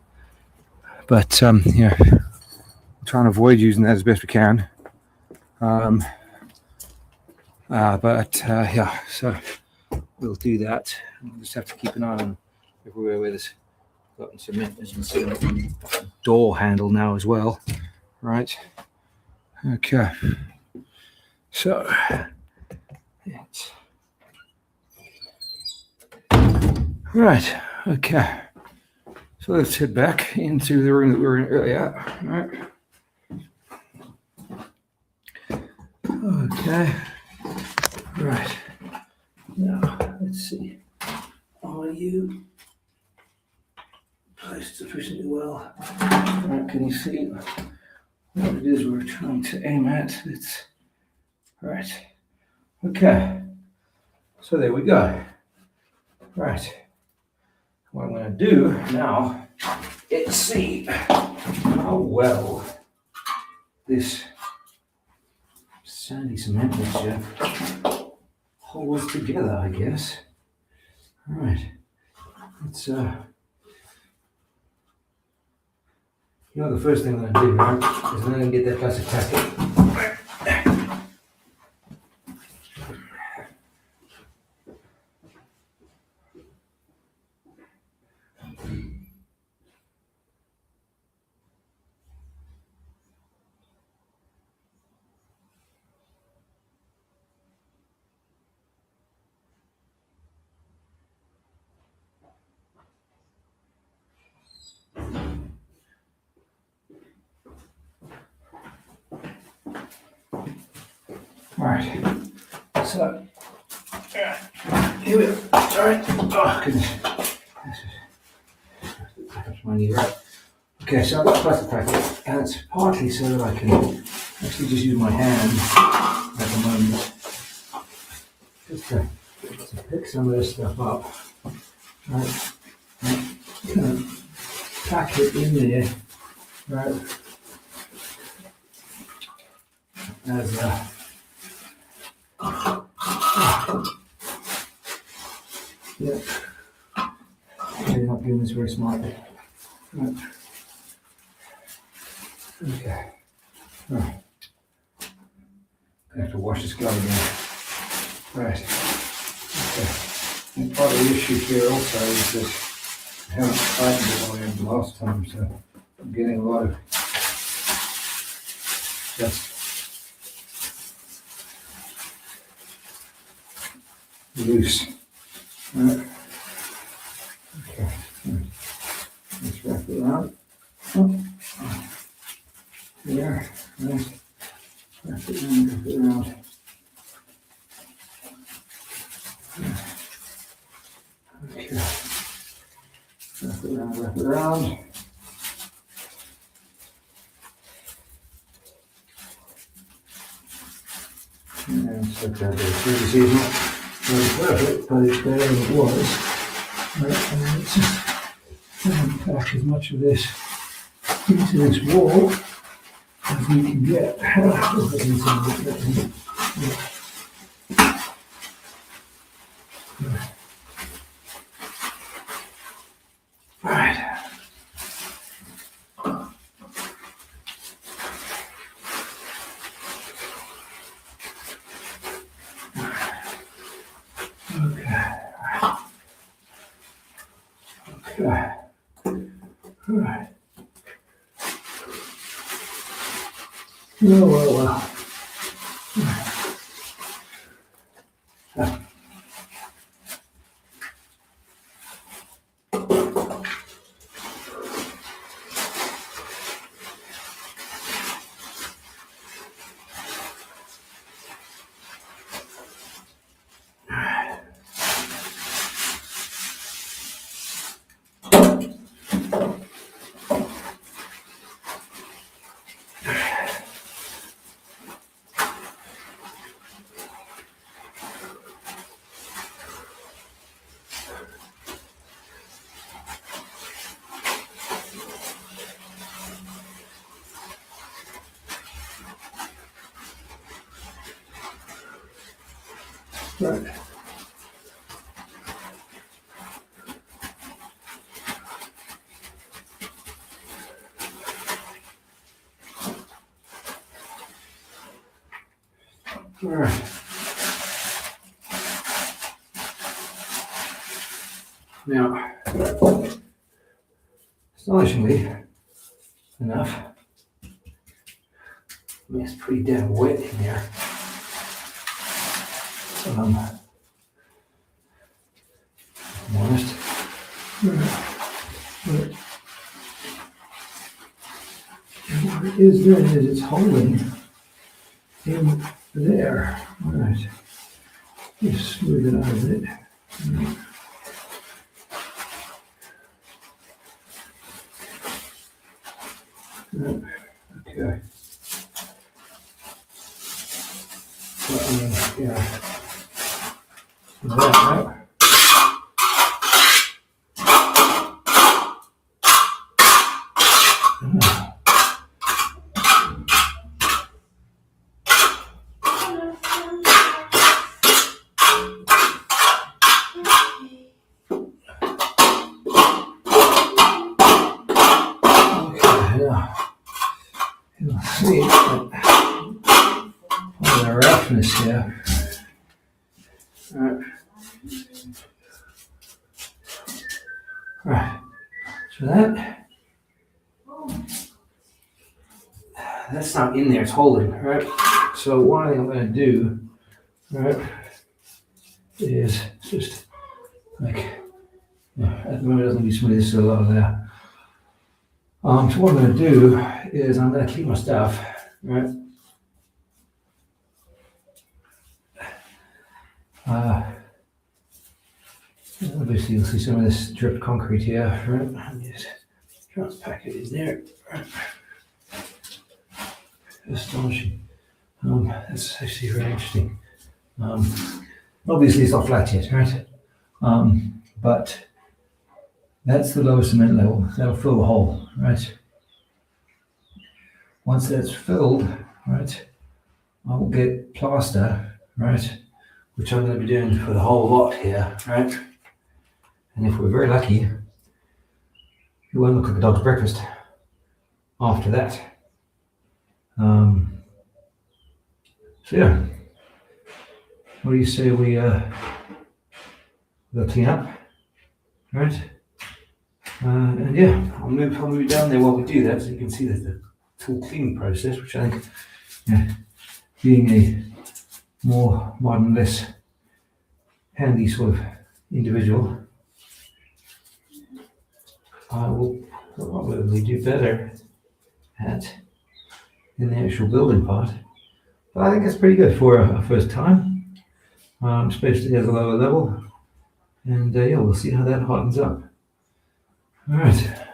But yeah, I'm trying to avoid using that as best we can. Yeah, so we'll do that. We'll just have to keep an eye on everywhere where there's gotten cement. As you can see on the door handle now as well, right? Okay. So it's right. Okay. So let's head back into the room that we were in earlier. All right. Okay. Right. Now, let's see. Are you placed sufficiently well? Right, can you see what it is we're trying to aim at? It's right. Okay. So there we go. Right. What I'm going to do now is see how well this sandy cement mixture holds together, I guess. All right. It's you know, the first thing I'm going to do now is I'm going to get that plastic packet. All right. So, here we go. All right. Oh, goodness. That's my knee, right? Okay, so I've got a plastic packet, and it's partly so that I can actually just use my hand at the moment. Just to pick some of this stuff up. Right. Kind of pack it in there, right? As yeah. Maybe not doing this very smartly. Right. Okay. Right. I have to wash this glove again. Right. Okay. And part of the issue here also is that I haven't tightened it all in the last time, so I'm getting a lot of just loose. Right. Okay. Right. Let's wrap it around. Oh. There, right. Wrap it around, wrap it around. Okay. Wrap it around, wrap it around. And so that is, you see it's not very perfect, but it's better than it was. Right, and let's just pack as much of this into this wall as we can get. Right. Okay. Okay. All right. Well. Right. All right. Now, astonishingly enough, I mean, it's pretty damn wet in here. I'm honest. But what it is then is it's holding in there. All right. Just smooth it out a bit. Okay. So, yeah. That, right? You'll see the roughness here. Right. So that's not in there, it's holding, right? So one thing I'm going to do, right, is just like, at the moment it doesn't be smooth, there's a lot of there. So what I'm going to do is I'm going to keep my stuff, right? Obviously you'll see some of this dripped concrete here, right? And just try to pack it in there. Right. Astonishing. That's actually very interesting. Obviously it's not flat yet, right? But that's the lowest cement level. That'll fill the hole, right? Once that's filled, right, I will get plaster, right, which I'm going to be doing for the whole lot here, right? And if we're very lucky, it won't look like a dog's breakfast after that. So yeah, what do you say we we'll clean up, right? And yeah, I'll move down there while we do that, so you can see the full cleaning process, which I think, yeah, being a more modern, less handy sort of individual, I will probably do better at in the actual building part. But I think it's pretty good for a first time, especially at a lower level. And yeah, we'll see how that hardens up. All right.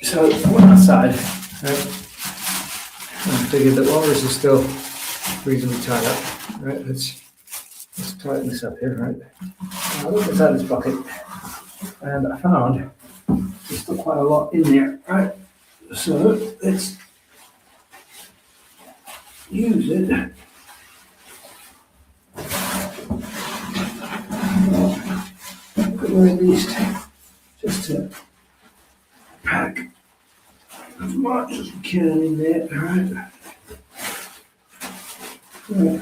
So we're outside. Right? I figured that walrus is still reasonably tied up. Right? Let's tighten this up here. Right? I looked inside this bucket, and I found there's still quite a lot in there. Right? So let's use it. At the very least, just to pack as much as we can in there, alright? Right.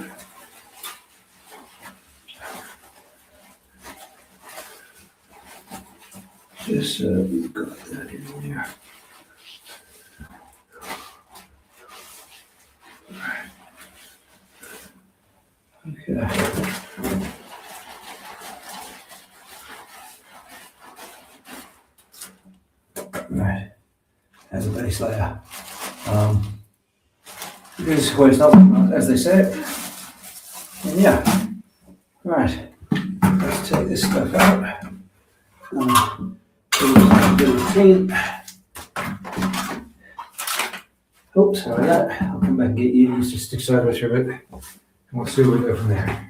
Just so we've got that in there. Okay. Right. As a base layer. This is hoist up, as they say. And yeah. Right. Let's take this stuff out. Do a clean. Oops, sorry that. I'll come back and get you. Let's just stick sideways for a bit, and we'll see where we go from there.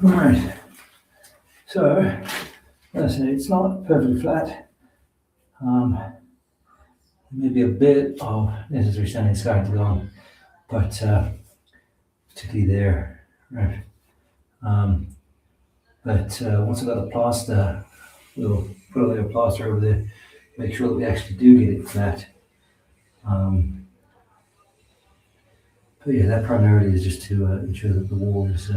Alright. So As I say, it's not perfectly flat. Maybe a bit of necessary sanding starting to go on, but particularly there, right? But once I've got the plaster, we'll put a layer of plaster over there, make sure that we actually do get it flat. But yeah, that primarily is just to ensure that the wall is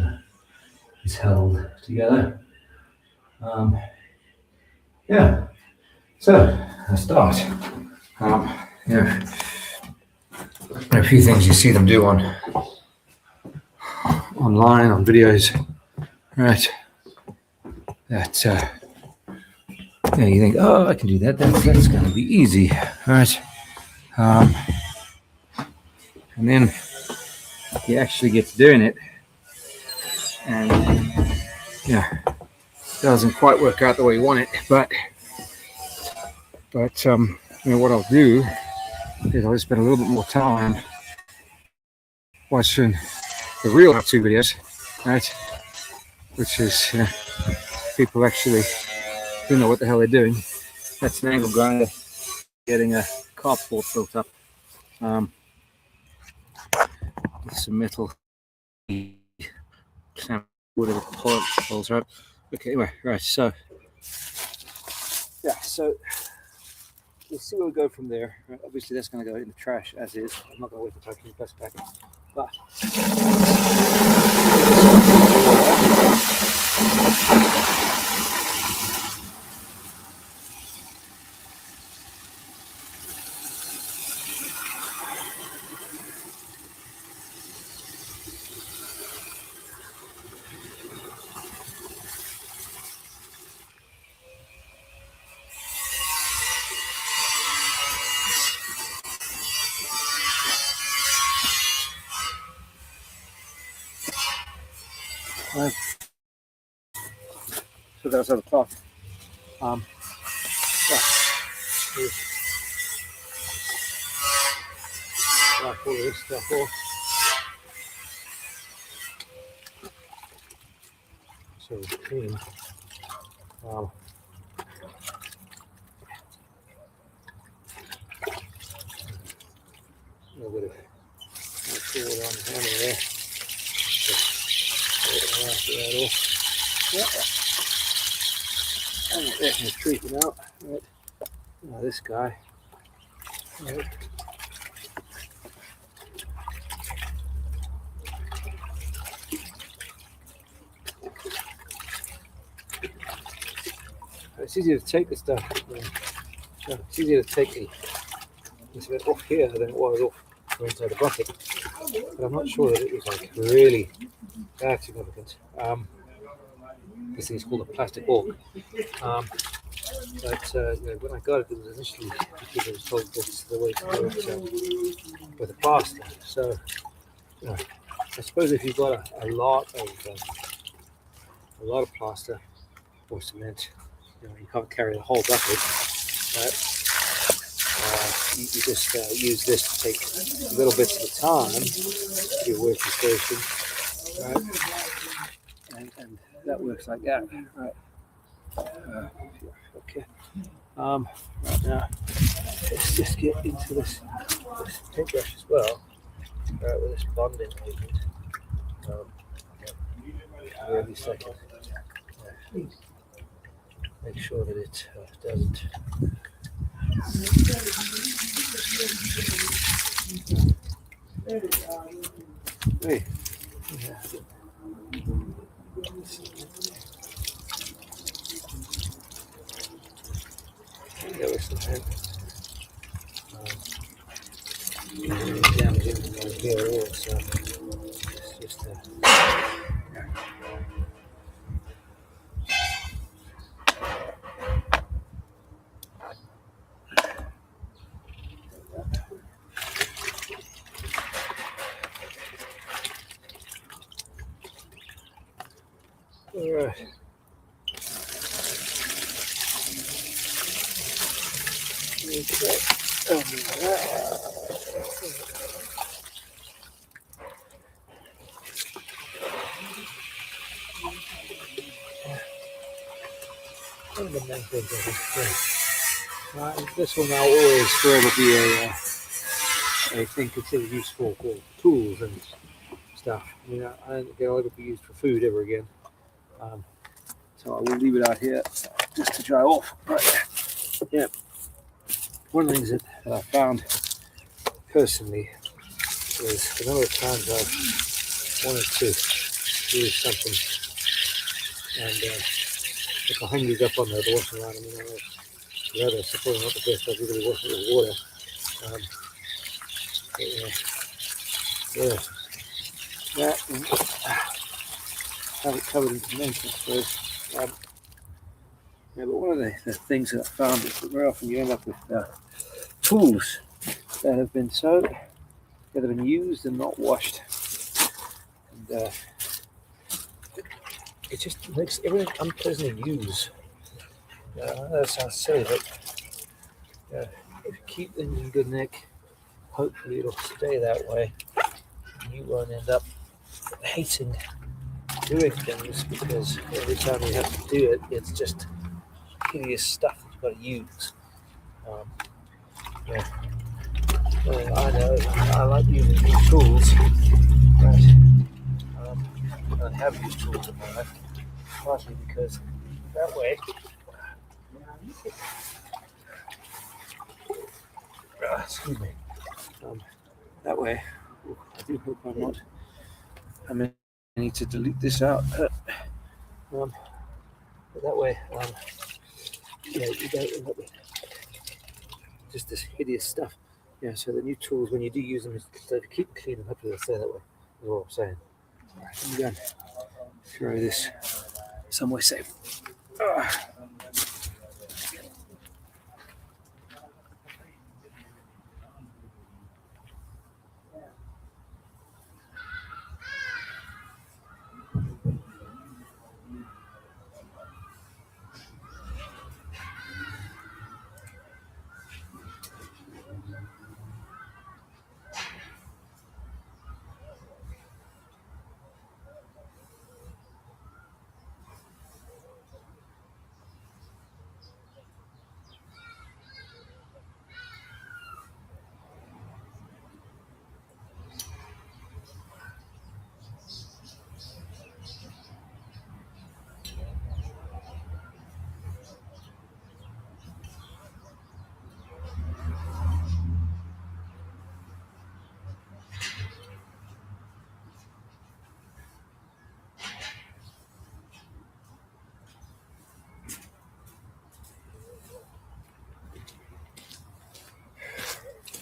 held together. Yeah, so let's start. Yeah, a few things you see them do online on videos, right? That yeah, you think, oh, I can do that. That's going to be easy, right? And then he actually gets doing it, and yeah, doesn't quite work out the way you want it. But what I'll do is I'll just spend a little bit more time watching the real how-to videos, right? Which is people actually who know what the hell they're doing. That's an angle grinder getting a carport built up with some metal, whatever holes, right? Okay, anyway, right. So yeah, so we'll see where we go from there. Right, obviously, that's going to go in the trash as is. I'm not going to wait for touching the plastic packet, but right. So that's how the cloth. Yeah, all of this stuff off. So it's clean. A little bit of water on the handle there. After that off. Yeah. And that can treat it out. Right. Now this guy. Right. It's easier to take the stuff. It's easier to take this bit off here than it was off inside the bucket. But I'm not sure that it was like really that significant. This thing's called a plastic orc. But when I got it was initially because I was told that's the way to do it with a plaster. So I suppose if you've got a lot of plaster or cement, you can't carry the whole bucket. You just use this to take little bits at a time to your working station, right? And that works like that, right? Okay. Right now, let's just get into this paintbrush as well, right, with this bonding agent. Every second, make sure that it doesn't. Hey. Yeah. There was some damaging right here at all, so it's just all right. of the main things I think. This will now always forever be a thing considered useful for tools and stuff. I mean, I don't think it'll ever be used for food ever again. So I will leave it out here just to dry off. But yeah, one of the things that I found personally is the number of times I've wanted to use something and if my handy's up on there, the washing around, I mean, the other, so probably not the best idea to be washing it with water. That have it covered in cement, I suppose. But one of the things that I found is that very often you end up with tools that have been used and not washed, and it just makes everything unpleasant to use. I know that sounds silly, but if you keep things in good nick, hopefully it'll stay that way. You won't end up hating doing things because every time you have to do it, it's just hideous stuff that you've got to use. Well, I know I like using new tools, but I have used tools in my life, partly because that way, excuse me, that way, I do hope I'm not, I need to delete this out, but that way, you don't end up with just this hideous stuff. Yeah, so the new tools, when you do use them, to keep clean and hopefully they'll stay that way, is what I'm saying. All right, I'm going to throw this somewhere safe.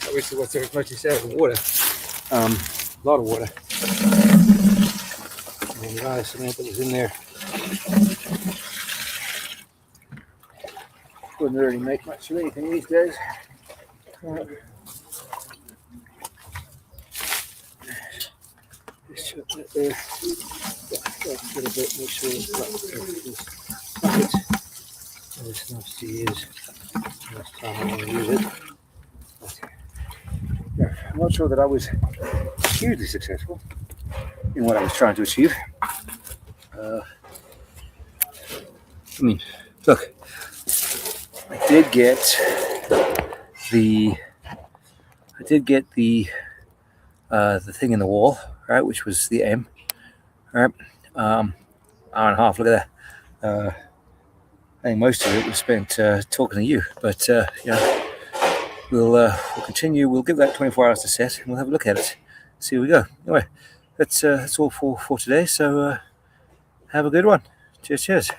Obviously, what's there as much as you said of water, a lot of water. And the amount of cement that was in there wouldn't really make much of anything these days. Just chuck that there. That's a little bit, make sure it's got this bucket. It's nice to use next time I want to use it. Yeah, I'm not sure that I was hugely successful in what I was trying to achieve. I mean, look, I did get the thing in the wall, right, which was the aim, right? Hour and a half. Look at that. I think most of it was spent talking to you, but we'll continue. We'll give that 24 hours to set, and we'll have a look at it. See where we go. Anyway, that's all for today. So have a good one. Cheers.